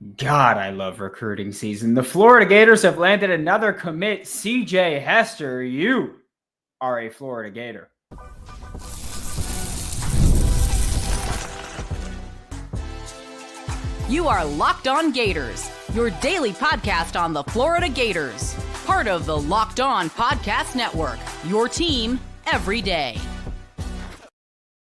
God, I love recruiting season. The Florida Gators have landed another commit. CJ Hester, you are a Florida Gator. You are Locked On Gators, your daily podcast on the Florida Gators. Part of the Locked On Podcast Network, your team every day.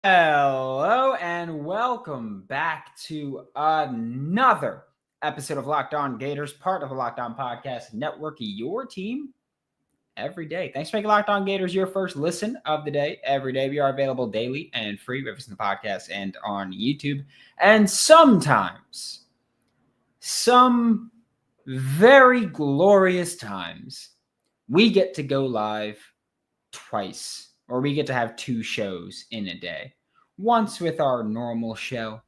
Hello and welcome back to another episode of Locked On Gators, part of the Locked On Podcast Network, your team every day. Thanks for making Locked On Gators your first listen of the day. Every day we are available daily and free, whether it's in the podcast and on YouTube. And sometimes, some very glorious times, we get to go live twice, or we get to have two shows in a day. Once with our normal show,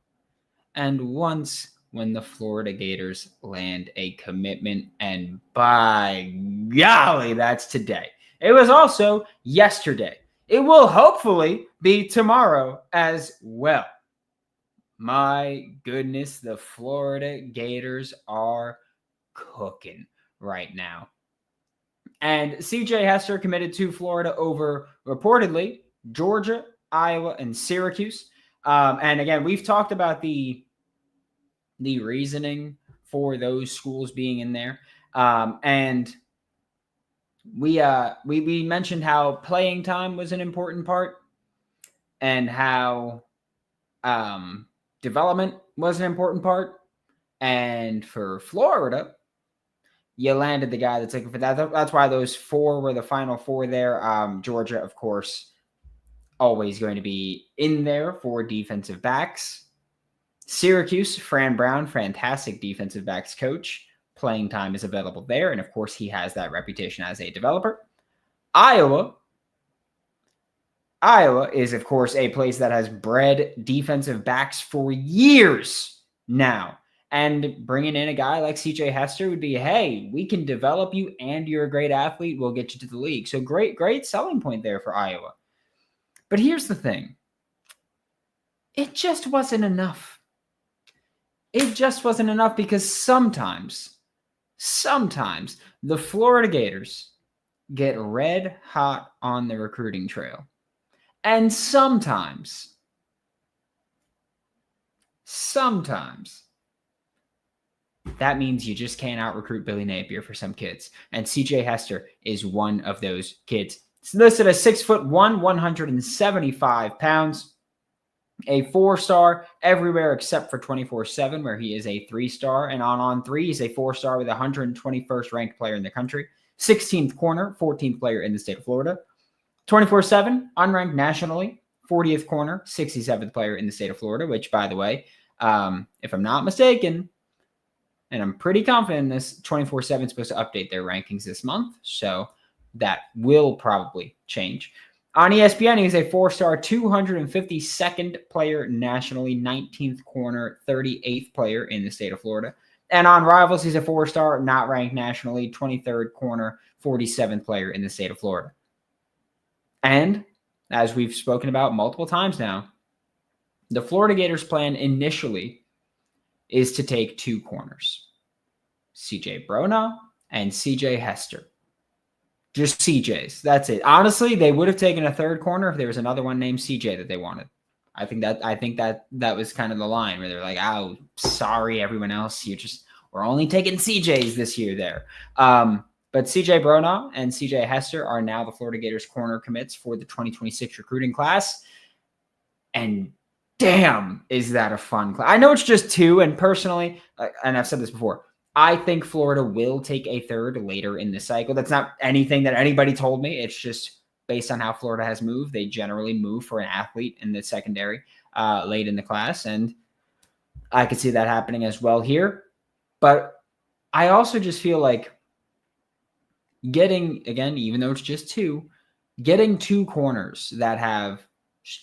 and once when the Florida Gators land a commitment, and by golly, that's today. It was also yesterday. It will hopefully be tomorrow as well. My goodness, the Florida Gators are cooking right now. And CJ Hester committed to Florida over, reportedly, Georgia, Iowa, and Syracuse. And again, we've talked about the reasoning for those schools being in there. And we mentioned how playing time was an important part and how development was an important part. And for Florida, you landed the guy that's looking for that. That's why those four were the final four there. Georgia, of course, always going to be in there for defensive backs. Syracuse, Fran Brown, fantastic defensive backs coach. Playing time is available there. And of course, he has that reputation as a developer. Iowa is, of course, a place that has bred defensive backs for years now. And bringing in a guy like CJ Hester would be, hey, we can develop you and you're a great athlete. We'll get you to the league. So great selling point there for Iowa. But here's the thing. It just wasn't enough. It just wasn't enough because sometimes the Florida Gators get red hot on the recruiting trail. And sometimes that means you just can't out-recruit Billy Napier for some kids. And CJ Hester is one of those kids. It's listed as 6'1", 175 pounds, a 4-star everywhere except for 24/7, where he is a 3-star. And on 3, he's a 4-star with 121st ranked player in the country, 16th corner, 14th player in the state of Florida. 24/7, unranked nationally, 40th corner, 67th player in the state of Florida, which, by the way, if I'm not mistaken, and I'm pretty confident in this, 24/7 is supposed to update their rankings this month, so that will probably change. On ESPN, he's a 4-star, 252nd player nationally, 19th corner, 38th player in the state of Florida. And on Rivals, he's a 4-star, not ranked nationally, 23rd corner, 47th player in the state of Florida. And as we've spoken about multiple times now, the Florida Gators plan initially is to take 2 corners, CJ Brona and CJ Hester. Just CJs. That's it. Honestly, they would have taken a 3rd corner if there was another one named CJ that they wanted. I think that was kind of the line where they're like, oh, sorry, everyone else. We're only taking CJs this year there. But CJ Brona and CJ Hester are now the Florida Gators corner commits for the 2026 recruiting class. And damn, is that a fun class. I know it's just 2, and personally, and I've said this before, I think Florida will take a 3rd later in the cycle. That's not anything that anybody told me. It's just based on how Florida has moved. They generally move for an athlete in the secondary late in the class, and I could see that happening as well here. But I also just feel like getting, again, even though it's just 2, getting 2 corners that have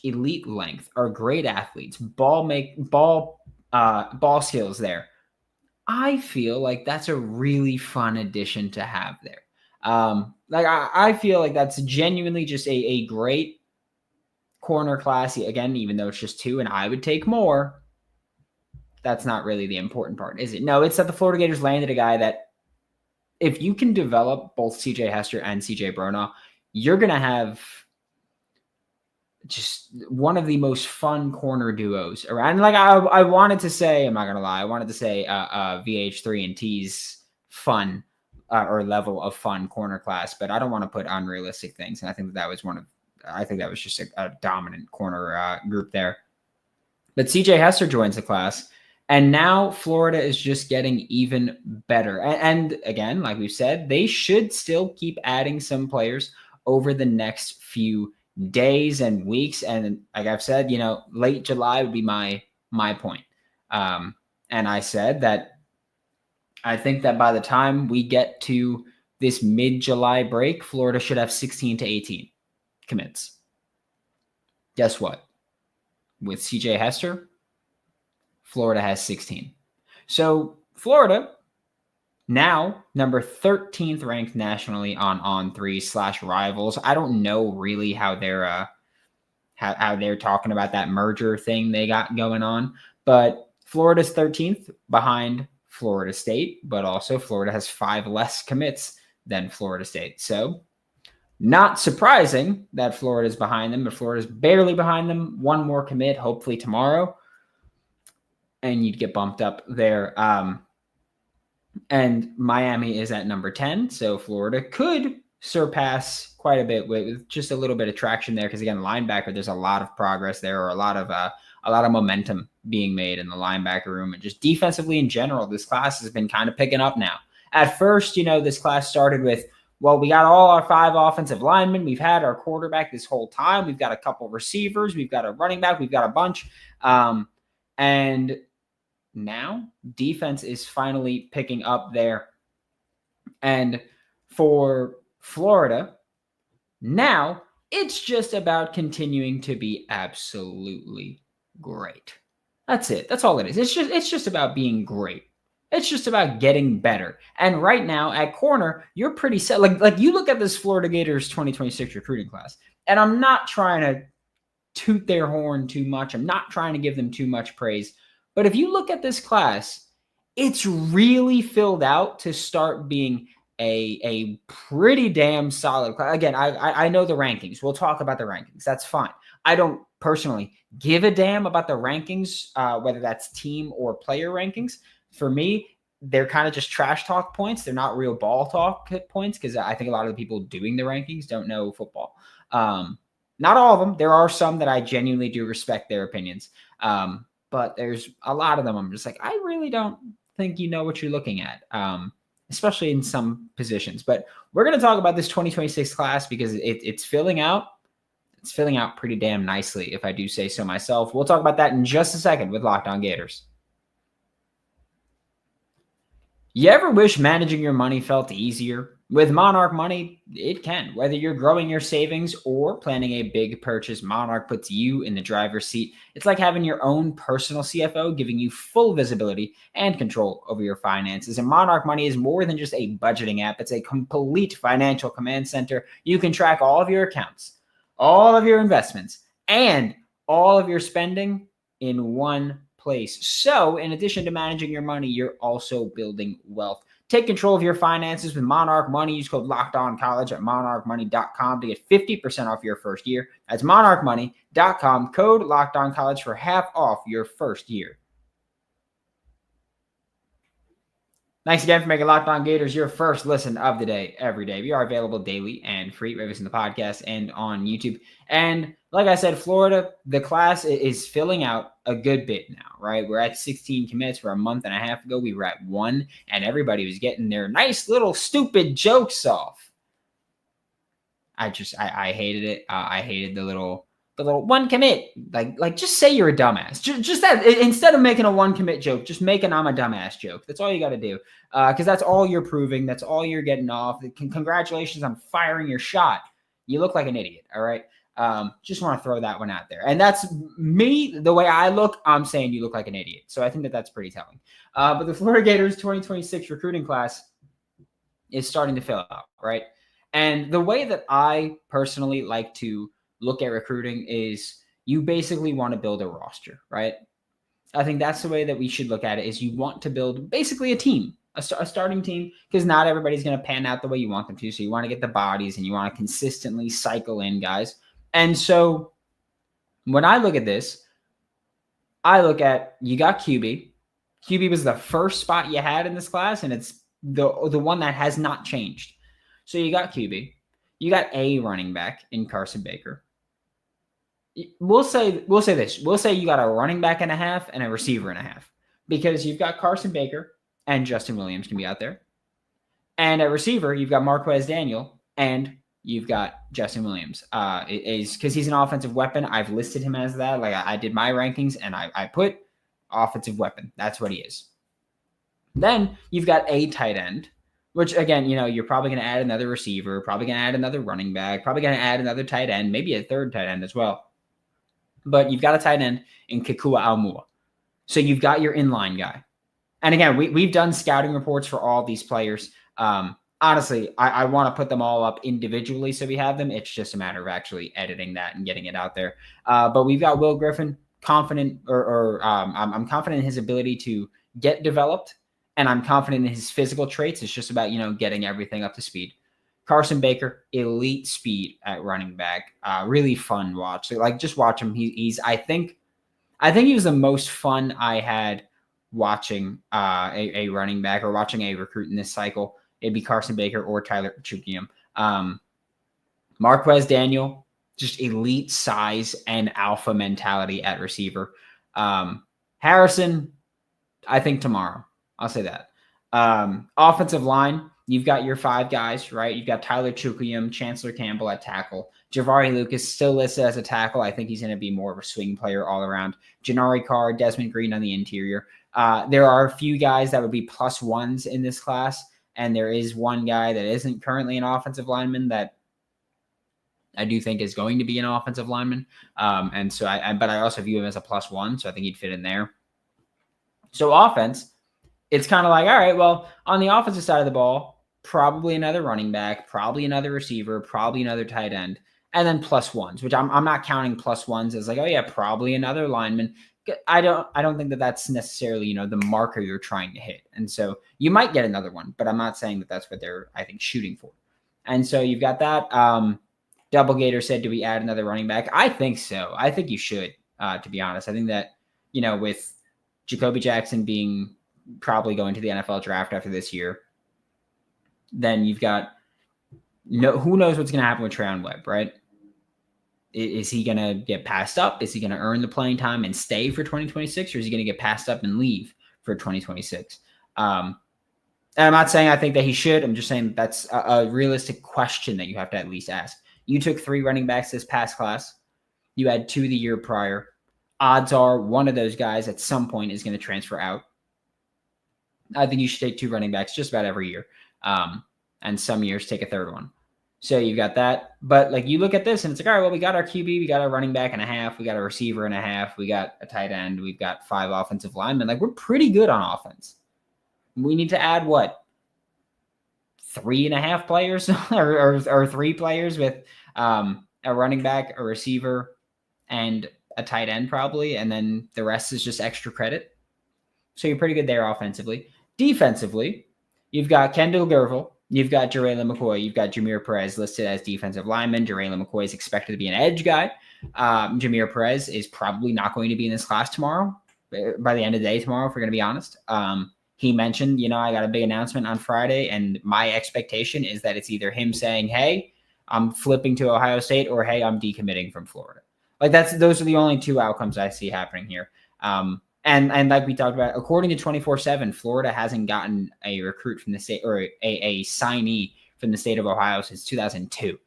elite length, are great athletes, ball skills there. I feel like that's a really fun addition to have there. I feel like that's genuinely just a great corner class. Again, even though it's just 2 and I would take more, that's not really the important part, is it? No, it's that the Florida Gators landed a guy that if you can develop both CJ Hester and CJ Bronaugh, you're going to have just one of the most fun corner duos around. Like I wanted to say, I'm not going to lie, I wanted to say VH3 and T's fun or level of fun corner class, but I don't want to put unrealistic things. And I think that was just a dominant corner group there. But CJ Hester joins the class, and now Florida is just getting even better. And again, like we've said, they should still keep adding some players over the next few days and weeks. And like I've said, late July would be my point. And I said that I think that by the time we get to this mid-July break, Florida should have 16 to 18 commits. Guess what? With CJ Hester, Florida has 16. So Florida, now number 13th ranked nationally on On3/Rivals. I don't know really how they're talking about that merger thing they got going on, but Florida's 13th behind Florida State, but also Florida has 5 less commits than Florida State. So not surprising that Florida's behind them, but Florida's barely behind them. One more commit, hopefully tomorrow, and you'd get bumped up there. And Miami is at number 10, so Florida could surpass quite a bit with just a little bit of traction there. Because again, linebacker, there's a lot of progress there, or a lot of momentum being made in the linebacker room, and just defensively in general, this class has been kind of picking up now. At first, this class started with, well, we got all our 5 offensive linemen. We've had our quarterback this whole time. We've got a couple receivers. We've got a running back. We've got a bunch. And now defense is finally picking up there. And for Florida, now it's just about continuing to be absolutely great. That's it. That's all it is. It's just about being great. It's just about getting better. And right now at corner, you're pretty set. Like you look at this Florida Gators 2026 recruiting class, and I'm not trying to toot their horn too much. I'm not trying to give them too much praise. But if you look at this class, it's really filled out to start being a pretty damn solid class. Again, I know the rankings. We'll talk about the rankings. That's fine. I don't personally give a damn about the rankings, whether that's team or player rankings. For me, they're kind of just trash talk points. They're not real ball talk points, because I think a lot of the people doing the rankings don't know football. Not all of them. There are some that I genuinely do respect their opinions. But there's a lot of them I'm just like, I really don't think you know what you're looking at, especially in some positions. But we're going to talk about this 2026 class because it's filling out. It's filling out pretty damn nicely, if I do say so myself. We'll talk about that in just a second with Locked On Gators. You ever wish managing your money felt easier? With Monarch Money, it can. Whether you're growing your savings or planning a big purchase, Monarch puts you in the driver's seat. It's like having your own personal CFO, giving you full visibility and control over your finances. And Monarch Money is more than just a budgeting app. It's a complete financial command center. You can track all of your accounts, all of your investments, and all of your spending in one place. So in addition to managing your money, you're also building wealth. Take control of your finances with Monarch Money. Use code LOCKEDONCollege at monarchmoney.com to get 50% off your first year. That's monarchmoney.com, code LOCKEDONCollege for half off your first year. Thanks again for making Locked On Gators your first listen of the day every day. We are available daily and free, whether it's in the podcast and on YouTube. And like I said, Florida, the class is filling out a good bit now, right? We're at 16 commits. We're a month and a half ago. We were at 1, and everybody was getting their nice little stupid jokes off. I hated it. I hated the little 1 commit. Like just say you're a dumbass. Just that, instead of making a 1 commit joke, just make an I'm a dumbass joke. That's all you got to do. Because that's all you're proving. That's all you're getting off. Congratulations on firing your shot. You look like an idiot. All right. Just want to throw that one out there. And that's me. The way I look, I'm saying you look like an idiot. So I think that that's pretty telling. But the Florida Gators 2026 recruiting class is starting to fill out, right? And the way that I personally like to look at recruiting is you basically want to build a roster, right? I think that's the way that we should look at it, is you want to build basically a team, a starting team, because not everybody's going to pan out the way you want them to. So you want to get the bodies and you want to consistently cycle in guys. And so when I look at this, I look at, you got QB. QB was the first spot you had in this class, and it's the one that has not changed. So you got QB. You got a running back in Carson Baker. We'll say this. We'll say you got a running back and a half and a receiver and a half, because you've got Carson Baker and Justin Williams can be out there. And at receiver, you've got Marquez Daniel and you've got Justin Williams. Is because he's an offensive weapon. I've listed him as that. Like I did my rankings and I put offensive weapon. That's what he is. Then you've got a tight end, which again, you're probably going to add another receiver, probably going to add another running back, probably going to add another tight end, maybe a third tight end as well. But you've got a tight end in Kekua Almua. So you've got your inline guy. And again, we've done scouting reports for all these players. Honestly, I want to put them all up individually so we have them. It's just a matter of actually editing that and getting it out there. But we've got Will Griffin, confident, I'm confident in his ability to get developed, and I'm confident in his physical traits. It's just about, getting everything up to speed. Carson Baker, elite speed at running back. Really fun watch. Like, just watch him. He's I think he was the most fun I had watching a running back or watching a recruit in this cycle. It'd be Carson Baker or Tyler Chukium. Marquez Daniel, just elite size and alpha mentality at receiver. Harrison, I think tomorrow. I'll say that. Offensive line, you've got your 5 guys, right? You've got Tyler Chukium, Chancellor Campbell at tackle. Javari Lucas still listed as a tackle. I think he's going to be more of a swing player all around. Janari Carr, Desmond Green on the interior. There are a few guys that would be +1s in this class, and there is one guy that isn't currently an offensive lineman that I do think is going to be an offensive lineman. And so but I also view him as a +1, so I think he'd fit in there. So offense, it's kind of like, all right, well, on the offensive side of the ball, probably another running back, probably another receiver, probably another tight end, and then +1s, which I'm not counting +1s as like, oh yeah, probably another lineman. I don't think that that's necessarily, the marker you're trying to hit. And so you might get another one, but I'm not saying that that's what they're, I think, shooting for. And so you've got that. Double Gator said, do we add another running back? I think so. I think you should, to be honest. I think that, with Jacoby Jackson being probably going to the NFL draft after this year, then you've got who knows what's going to happen with Treon Webb, right? Is he going to get passed up? Is he going to earn the playing time and stay for 2026, or is he going to get passed up and leave for 2026? And I'm not saying I think that he should. I'm just saying that's a realistic question that you have to at least ask. You took 3 running backs this past class. You had 2 the year prior. Odds are one of those guys at some point is going to transfer out. I think you should take 2 running backs just about every year. And some years take a third one. So you've got that. But like, you look at this and it's like, all right, well, we got our QB, we got a running back and a half, we got a receiver and a half, we got a tight end, we've got 5 offensive linemen. Like, we're pretty good on offense. We need to add what? 3.5 players or 3 players with a running back, a receiver, and a tight end probably. And then the rest is just extra credit. So you're pretty good there offensively. Defensively, you've got Kendall Gervil, you've got Jarayla McCoy, you've got Jameer Perez listed as defensive lineman. Jarayla McCoy is expected to be an edge guy. Jameer Perez is probably not going to be in this class tomorrow, by the end of the day tomorrow, if we're going to be honest. He mentioned, I got a big announcement on Friday, and my expectation is that it's either him saying, hey, I'm flipping to Ohio State, or hey, I'm decommitting from Florida. Like, those are the only 2 outcomes I see happening here. And like we talked about, according to 24/7, Florida hasn't gotten a recruit from the state, or a signee from the state of Ohio since 2002.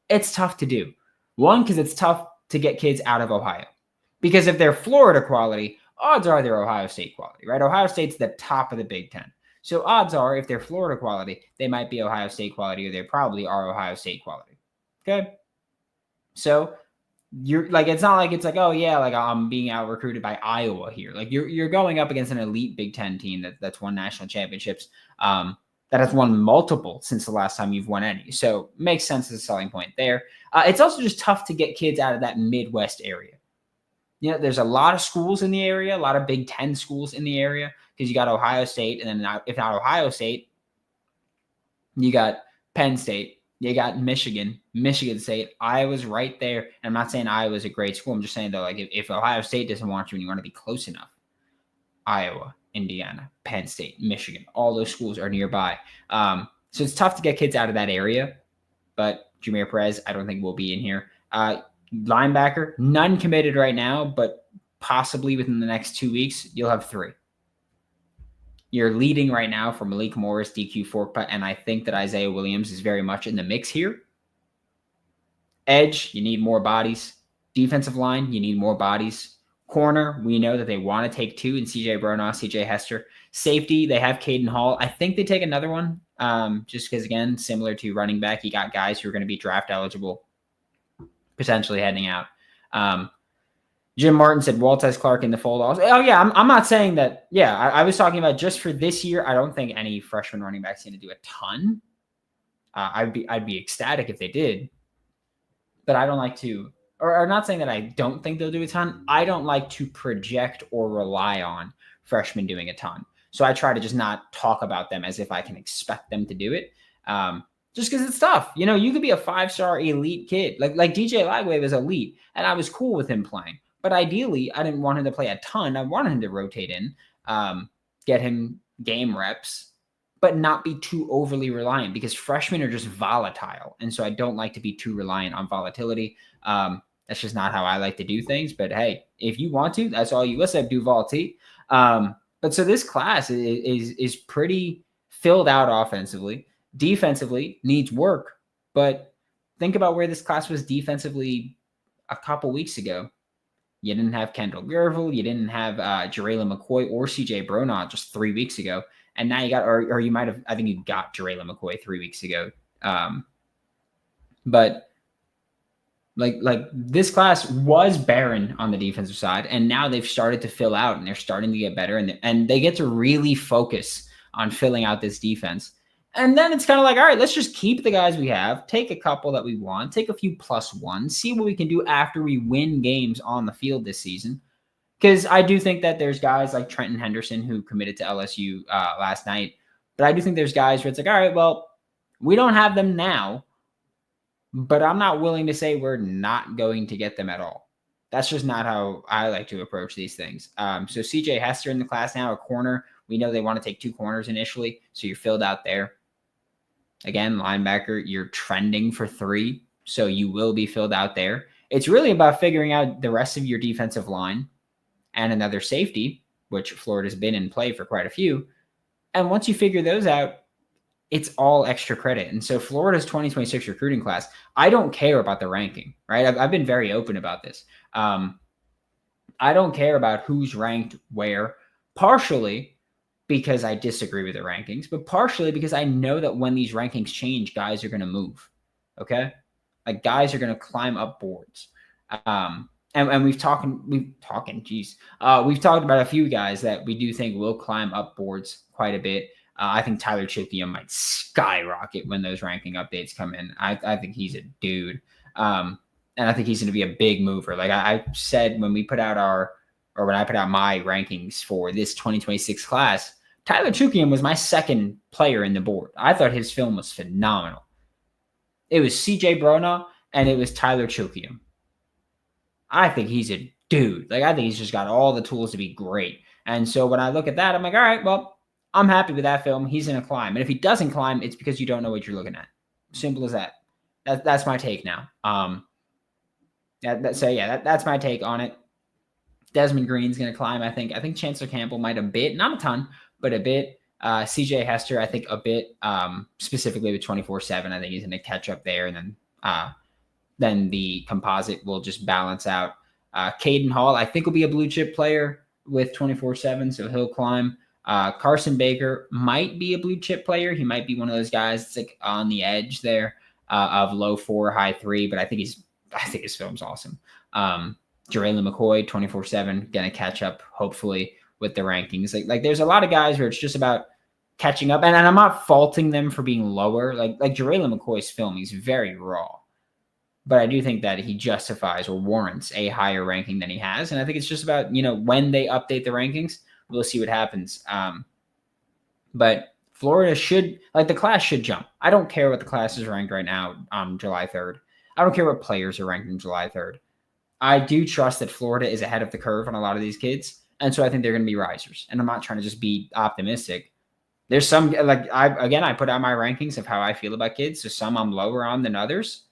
It's tough to do. One, because it's tough to get kids out of Ohio. Because if they're Florida quality, odds are they're Ohio State quality, right? Ohio State's the top of the Big Ten. So odds are, if they're Florida quality, they might be Ohio State quality, or they probably are Ohio State quality. Okay? So you're like, it's not like it's like, oh yeah, like I'm being out recruited by Iowa here. Like, you're going up against an elite Big Ten team that's won national championships, that has won multiple since the last time you've won any. So makes sense as a selling point there. It's also just tough to get kids out of that Midwest area. there's a lot of schools in the area, a lot of Big Ten schools in the area, because you got Ohio State, and then if not Ohio State, you got Penn State, you got Michigan State. Iowa's right there. And I'm not saying Iowa's a great school. I'm just saying, though, like if Ohio State doesn't want you and you want to be close enough, Iowa, Indiana, Penn State, Michigan, all those schools are nearby. So it's tough to get kids out of that area. But Jameer Perez, I don't think will be in here. Linebacker, none committed right now, but possibly within the next 2 weeks, you'll have 3. You're leading right now for Malik Morris, DQ Forkputt, and I think that Isaiah Williams is very much in the mix here. Edge, you need more bodies. Defensive line, you need more bodies. Corner, we know that they want to take 2 in CJ Bronaugh, CJ Hester. Safety, they have Caden Hall. I think they take another one, just because, again, similar to running back, you got guys who are going to be draft eligible, potentially heading out. Jim Martin said Waltez Clark in the fold. Also, oh yeah, I'm not saying that. Yeah, I was talking about just for this year. I don't think any freshman running back's going to do a ton. I'd be ecstatic if they did, but I don't like to. Or not saying that I don't think they'll do a ton. I don't like to project or rely on freshmen doing a ton. So I try to just not talk about them as if I can expect them to do it. Just because it's tough. You could be a 5-star elite kid. Like DJ Lagway was elite, and I was cool with him playing. But ideally, I didn't want him to play a ton. I wanted him to rotate in, get him game reps, but not be too overly reliant, because freshmen are just volatile. And so I don't like to be too reliant on volatility. That's just not how I like to do things. But hey, if you want to, that's all you. Let's have Duvalti. But so this class is pretty filled out offensively. Defensively needs work. But think about where this class was defensively a couple weeks ago. You didn't have Kendall Gervil. You didn't have Jarayla McCoy or CJ Bronaugh just 3 weeks ago. And now you got, or you might have, I think you got Jarayla McCoy 3 weeks ago. But like this class was barren on the defensive side, and now they've started to fill out, and they're starting to get better, and they get to really focus on filling out this defense. And then it's kind of like, all right, let's just keep the guys we have, take a couple that we want, take a few +1s, see what we can do after we win games on the field this season. Because I do think that there's guys like Trenton Henderson who committed to LSU last night. But I do think there's guys where it's like, all right, well, we don't have them now, but I'm not willing to say we're not going to get them at all. That's just not how I like to approach these things. So CJ Hester in the class now, a corner. We know they want to take 2 corners initially, so you're filled out there. Again, linebacker, you're trending for 3, so you will be filled out there. It's really about figuring out the rest of your defensive line and another safety, which Florida's been in play for quite a few. And once you figure those out, it's all extra credit. And so Florida's 2026 recruiting class, I don't care about the ranking, right? I've been very open about this. I don't care about who's ranked where, partially because I disagree with the rankings, but partially because I know that when these rankings change, guys are going to move. Okay. Like guys are going to climb up boards. And we've talked about a few guys that we do think will climb up boards quite a bit. I think Tyler Chickium might skyrocket when those ranking updates come in. I think he's a dude. And I think he's going to be a big mover. Like I said, when I put out my rankings for this 2026 class, Tyler Chickium was my second player in the board. I thought his film was phenomenal. It was CJ Bronaugh and it was Tyler Chickium. I think he's a dude. Like I think he's just got all the tools to be great. And so when I look at that, I'm like, all right, well, I'm happy with that film. He's going to climb. And if he doesn't climb, it's because you don't know what you're looking at. Simple as that. That's my take now. That's my take on it. Desmond Green's going to climb, I think. I think Chancellor Campbell might a bit, not a ton, but a bit. CJ Hester, I think a bit, specifically with 24/7. I think he's going to catch up there, and then the composite will just balance out. Caden Hall, I think, will be a blue chip player with 24/7, so he'll climb. Carson Baker might be a blue chip player. He might be one of those guys that's like on the edge there of low 4, high 3, but I think his film's awesome. Jarayla McCoy, 24/7, going to catch up, hopefully, with the rankings. Like there's a lot of guys where it's just about catching up, and I'm not faulting them for being lower. Like Jarayla McCoy's film, he's very raw. But I do think that he justifies or warrants a higher ranking than he has. And I think it's just about, when they update the rankings, we'll see what happens. But Florida should, the class should jump. I don't care what the class is ranked right now on July 3rd. I don't care what players are ranked on July 3rd. I do trust that Florida is ahead of the curve on a lot of these kids. And so I think they're going to be risers. And I'm not trying to just be optimistic. There's some, I put out my rankings of how I feel about kids. So some I'm lower on than others.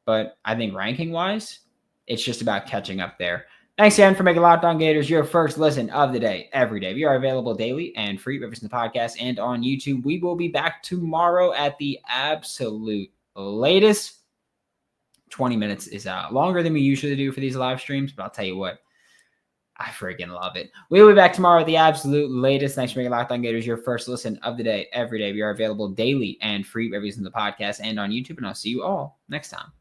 But I think ranking-wise, it's just about catching up there. Thanks again for making Locked On Gators your first listen of the day, every day. We are available daily and free, whether it's in the podcast and on YouTube. We will be back tomorrow at the absolute latest. 20 minutes is longer than we usually do for these live streams, but I'll tell you what, I freaking love it. We'll be back tomorrow at the absolute latest. Thanks for making Locked On Gators your first listen of the day, every day. We are available daily and free, whether it's in the podcast and on YouTube, and I'll see you all next time.